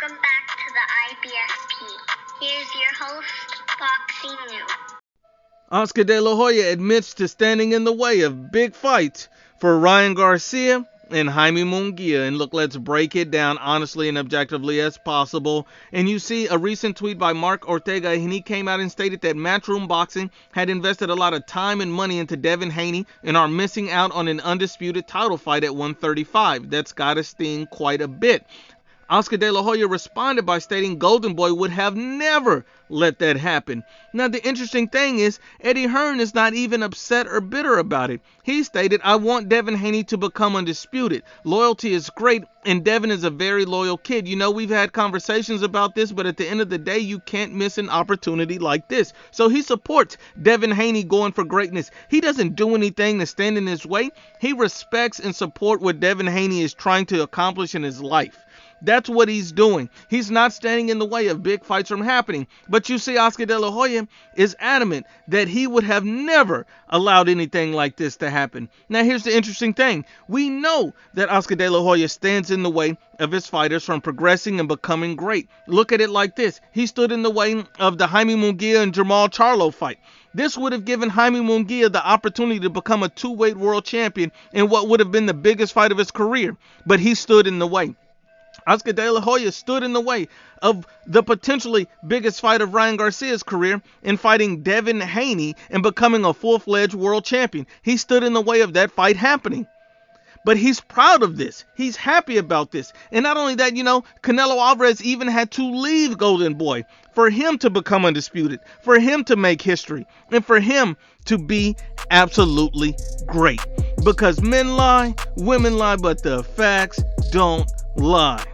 Welcome back to the IBFP. Here's your host, Boxing New. Oscar De La Hoya admits to standing in the way of big fights for Ryan Garcia and Jaime Munguia. And look, let's break it down honestly and objectively as possible. And you see a recent tweet by Mark Ortega, and he came out and stated that Matchroom Boxing had invested a lot of time and money into Devin Haney and are missing out on an undisputed title fight at 135. That's gotta sting quite a bit. Oscar De La Hoya responded by stating Golden Boy would have never let that happen. Now, the interesting thing is, Eddie Hearn is not even upset or bitter about it. He stated, I want Devin Haney to become undisputed. Loyalty is great, and Devin is a very loyal kid. You know, we've had conversations about this, but at the end of the day, you can't miss an opportunity like this. So he supports Devin Haney going for greatness. He doesn't do anything to stand in his way. He respects and supports what Devin Haney is trying to accomplish in his life. That's what he's doing. He's not standing in the way of big fights from happening. But you see, Oscar De La Hoya is adamant that he would have never allowed anything like this to happen. Now, here's the interesting thing. We know that Oscar De La Hoya stands in the way of his fighters from progressing and becoming great. Look at it like this. He stood in the way of the Jaime Munguia and Jamal Charlo fight. This would have given Jaime Munguia the opportunity to become a two-weight world champion in what would have been the biggest fight of his career. But he stood in the way. Oscar De La Hoya stood in the way of the potentially biggest fight of Ryan Garcia's career in fighting Devin Haney and becoming a full-fledged world champion. He stood in the way of that fight happening. But he's proud of this. He's happy about this. And not only that, Canelo Alvarez even had to leave Golden Boy for him to become undisputed, for him to make history, and for him to be absolutely great. Because men lie, women lie, but the facts don't lie.